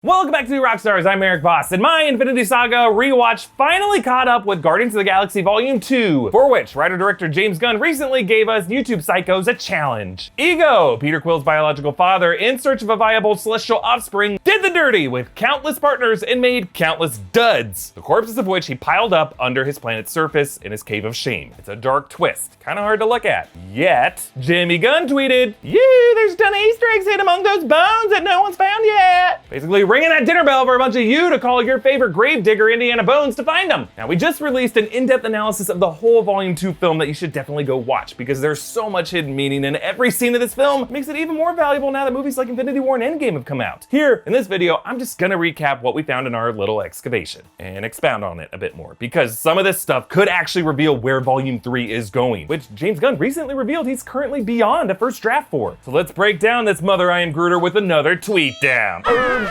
Welcome back to Rockstars, I'm Erik Voss, and my Infinity Saga rewatch finally caught up with Guardians of the Galaxy Volume 2, for which writer-director James Gunn recently gave us YouTube psychos a challenge. Ego, Peter Quill's biological father, in search of a viable celestial offspring, did the dirty with countless partners and made countless duds, the corpses of which he piled up under his planet's surface in his cave of shame. It's a dark twist, kinda hard to look at. Yet, Jimmy Gunn tweeted, "Yeah, there's a ton of Easter eggs hid among those bones that no one's found yet." Basically, ringing that dinner bell for a bunch of you to call your favorite gravedigger Indiana Bones to find them. Now, we just released an in-depth analysis of the whole Volume 2 film that you should definitely go watch because there's so much hidden meaning in every scene of this film. It makes it even more valuable now that movies like Infinity War and Endgame have come out. Here, in this video, I'm just gonna recap what we found in our little excavation and expound on it a bit more because some of this stuff could actually reveal where Volume 3 is going, which James Gunn recently revealed he's currently beyond a first draft for. So let's break down this Mother I Am Gruder with another tweet down.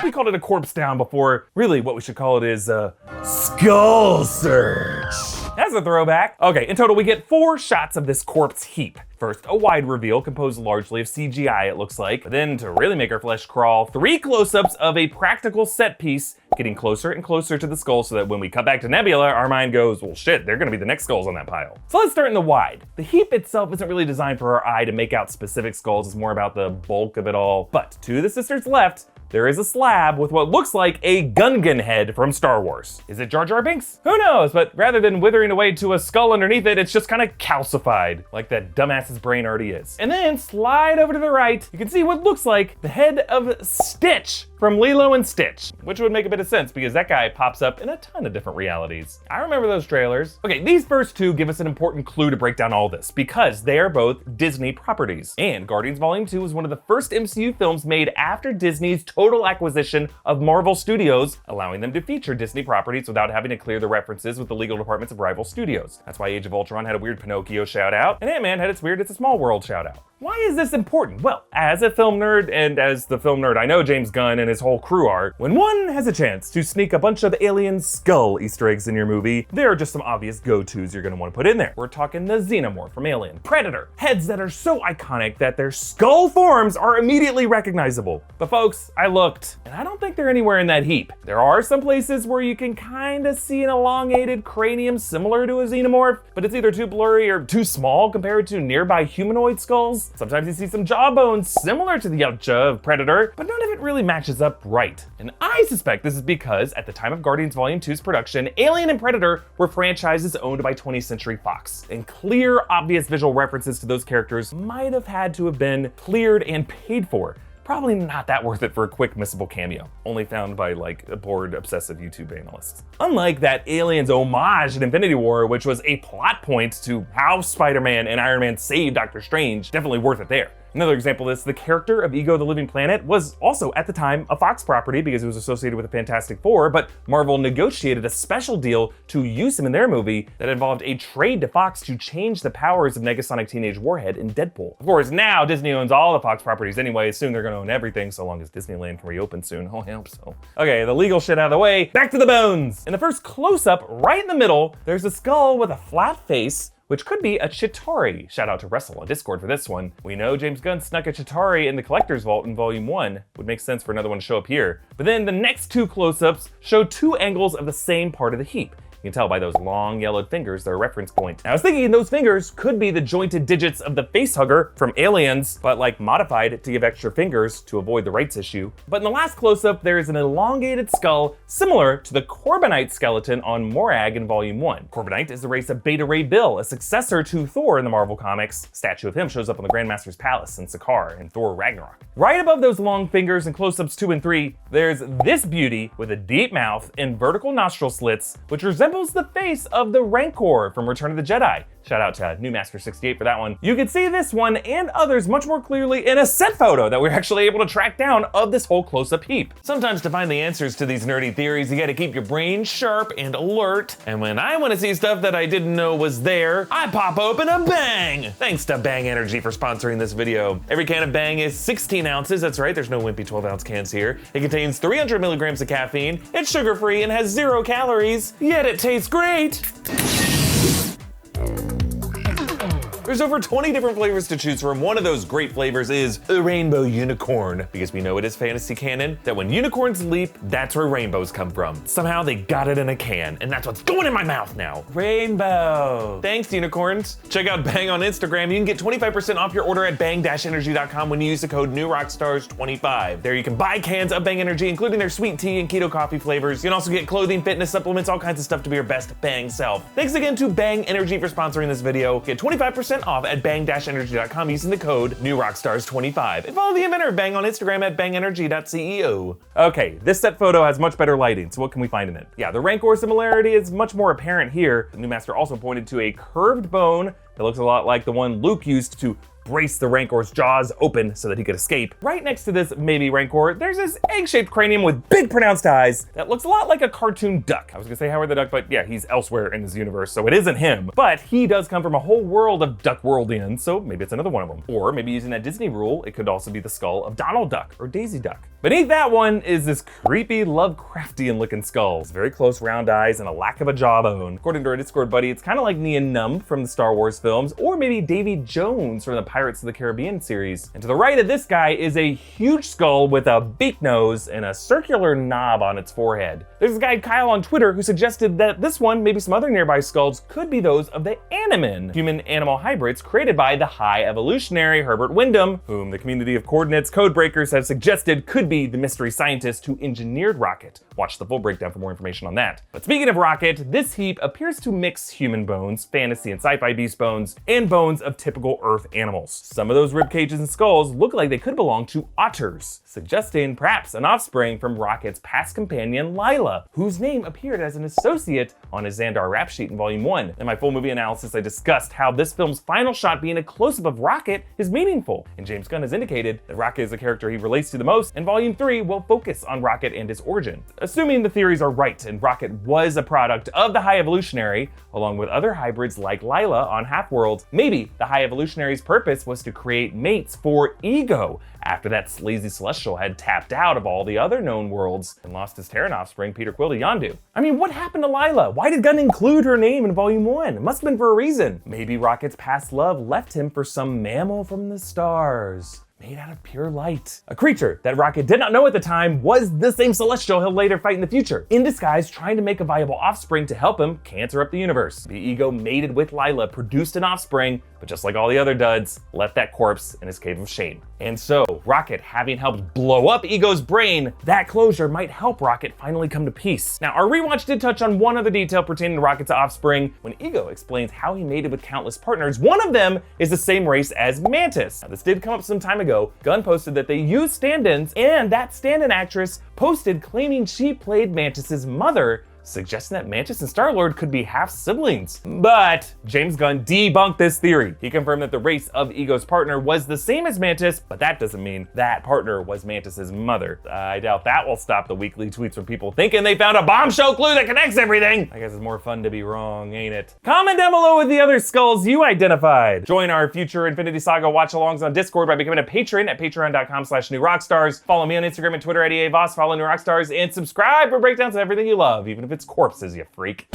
We called it a corpse down before. Really, what we should call it is a skull search. That's a throwback. Okay, in total, we get 4 shots of this corpse heap. First, a wide reveal composed largely of CGI, it looks like. But then, to really make our flesh crawl, 3 close-ups of a practical set piece getting closer and closer to the skull so that when we cut back to Nebula, our mind goes, well shit, they're gonna be the next skulls on that pile. So let's start in the wide. The heap itself isn't really designed for our eye to make out specific skulls, it's more about the bulk of it all. But to the sisters' left, there is a slab with what looks like a Gungan head from Star Wars. Is it Jar Jar Binks? Who knows, but rather than withering away to a skull underneath it, it's just kind of calcified, like that dumbass's brain already is. And then slide over to the right, you can see what looks like the head of Stitch from Lilo and Stitch, which would make a bit of sense because that guy pops up in a ton of different realities. I remember those trailers. Okay, these first 2 give us an important clue to break down all this because they are both Disney properties. And Guardians Volume 2 was one of the first MCU films made after Disney's total acquisition of Marvel Studios, allowing them to feature Disney properties without having to clear the references with the legal departments of rival studios. That's why Age of Ultron had a weird Pinocchio shout out, and Ant-Man had its weird It's a Small World shout out. Why is this important? Well, as a film nerd, and as the film nerd I know James Gunn and his whole crew are, when one has a chance to sneak a bunch of alien skull Easter eggs in your movie, there are just some obvious go-tos you're gonna wanna put in there. We're talking the Xenomorph from Alien, Predator, heads that are so iconic that their skull forms are immediately recognizable. But folks, I looked, and I don't think they're anywhere in that heap. There are some places where you can kinda see an elongated cranium similar to a Xenomorph, but it's either too blurry or too small compared to nearby humanoid skulls. Sometimes you see some jawbones similar to the Yautja of Predator, but none of it really matches up right. And I suspect this is because at the time of Guardians Volume 2's production, Alien and Predator were franchises owned by 20th Century Fox, and clear, obvious visual references to those characters might have had to have been cleared and paid for. Probably not that worth it for a quick missable cameo, only found by like bored, obsessive YouTube analysts. Unlike that Aliens homage in Infinity War, which was a plot point to how Spider-Man and Iron Man saved Doctor Strange, definitely worth it there. Another example is the character of Ego the Living Planet was also at the time a Fox property because it was associated with the Fantastic Four, but Marvel negotiated a special deal to use him in their movie that involved a trade to Fox to change the powers of Negasonic Teenage Warhead in Deadpool. Of course, now Disney owns all the Fox properties anyway, soon they're gonna own everything so long as Disneyland can reopen soon. Oh, I hope so. Okay, the legal shit out of the way, back to the bones! In the first close-up, right in the middle, there's a skull with a flat face, which could be a Chitauri. Shout out to Russell on Discord for this one. We know James Gunn snuck a Chitauri in the Collector's Vault in Volume 1. Would make sense for another one to show up here. But then the next 2 close-ups show 2 angles of the same part of the heap. You can tell by those long yellowed fingers their reference point. Now, I was thinking those fingers could be the jointed digits of the facehugger from Aliens, but like modified to give extra fingers to avoid the rights issue. But in the last close-up, there is an elongated skull similar to the Corbinite skeleton on Morag in Volume 1. Corbinite is the race of Beta Ray Bill, a successor to Thor in the Marvel Comics. A statue of him shows up on the Grandmaster's Palace in Sakaar in Thor Ragnarok. Right above those long fingers in close-ups 2 and 3, there's this beauty with a deep mouth and vertical nostril slits, which resembles the face of the Rancor from Return of the Jedi. Shout out to New Master 68 for that one. You can see this one and others much more clearly in a set photo that we're actually able to track down of this whole close-up heap. Sometimes to find the answers to these nerdy theories, you gotta keep your brain sharp and alert. And when I wanna see stuff that I didn't know was there, I pop open a Bang! Thanks to Bang Energy for sponsoring this video. Every can of Bang is 16 ounces, that's right, there's no wimpy 12-ounce cans here. It contains 300 milligrams of caffeine, it's sugar-free and has 0 calories, yet it tastes great! There's over 20 different flavors to choose from. One of those great flavors is a rainbow unicorn, because we know it is fantasy canon that when unicorns leap, that's where rainbows come from. Somehow they got it in a can, and that's what's going in my mouth now. Rainbow. Thanks, unicorns. Check out Bang on Instagram. You can get 25% off your order at bang-energy.com when you use the code NewRockstars25. There you can buy cans of Bang Energy, including their sweet tea and keto coffee flavors. You can also get clothing, fitness supplements, all kinds of stuff to be your best Bang self. Thanks again to Bang Energy for sponsoring this video. Get 25% off at bang-energy.com using the code NewRockstars25. And follow the inventor of Bang on Instagram at bangenergy.ceo. Okay, this set photo has much better lighting, so what can we find in it? Yeah, the Rancor similarity is much more apparent here. The new master also pointed to a curved bone that looks a lot like the one Luke used to brace the Rancor's jaws open so that he could escape. Right next to this maybe Rancor, there's this egg-shaped cranium with big pronounced eyes that looks a lot like a cartoon duck. I was gonna say Howard the Duck, but yeah, he's elsewhere in this universe, so it isn't him. But he does come from a whole world of Duck-worldians, so maybe it's another one of them. Or maybe using that Disney rule, it could also be the skull of Donald Duck or Daisy Duck. Beneath that one is this creepy Lovecraftian looking skull. It's very close round eyes and a lack of a jawbone. According to our Discord buddy, it's kind of like Neon Numb from the Star Wars films, or maybe Davy Jones from the Pirates of the Caribbean series. And to the right of this guy is a huge skull with a beak nose and a circular knob on its forehead. There's a guy, Kyle, on Twitter who suggested that this one, maybe some other nearby skulls, could be those of the Animan, human-animal hybrids created by the High Evolutionary Herbert Wyndham, whom the community of coordinates codebreakers have suggested could be the mystery scientist who engineered Rocket. Watch the full breakdown for more information on that. But speaking of Rocket, this heap appears to mix human bones, fantasy and sci-fi beast bones, and bones of typical Earth animals. Some of those rib cages and skulls look like they could belong to otters, suggesting perhaps an offspring from Rocket's past companion Lylla, whose name appeared as an associate on his Xandar rap sheet in Volume 1. In my full movie analysis, I discussed how this film's final shot being a close-up of Rocket is meaningful, and James Gunn has indicated that Rocket is the character he relates to the most, and Volume 3 will focus on Rocket and his origin. Assuming the theories are right and Rocket was a product of the High Evolutionary, along with other hybrids like Lylla on Half-World, maybe the High Evolutionary's purpose was to create mates for Ego, after that sleazy Celestial had tapped out of all the other known worlds and lost his Terran offspring, Peter Quill, to Yondu. I mean, what happened to Lylla? Why did Gunn include her name in Volume 1? It must have been for a reason. Maybe Rocket's past love left him for some mammal from the stars, made out of pure light. A creature that Rocket did not know at the time was the same Celestial he'll later fight in the future, in disguise trying to make a viable offspring to help him cancer up the universe. The Ego mated with Lylla, produced an offspring, but just like all the other duds, left that corpse in his cave of shame. And so, Rocket having helped blow up Ego's brain, that closure might help Rocket finally come to peace. Now, our rewatch did touch on one other detail pertaining to Rocket's offspring when Ego explains how he mated with countless partners. One of them is the same race as Mantis. Now, this did come up some time ago. Gunn posted that they used stand-ins, and that stand-in actress posted claiming she played Mantis's mother, suggesting that Mantis and Star-Lord could be half-siblings. But James Gunn debunked this theory. He confirmed that the race of Ego's partner was the same as Mantis, but that doesn't mean that partner was Mantis's mother. I doubt that will stop the weekly tweets from people thinking they found a bombshell clue that connects everything. I guess it's more fun to be wrong, ain't it? Comment down below with the other skulls you identified. Join our future Infinity Saga watch-alongs on Discord by becoming a patron at patreon.com/newrockstars. Follow me on Instagram and Twitter at Erik Voss, follow New Rockstars, and subscribe for breakdowns of everything you love, even if it's corpses, you freak.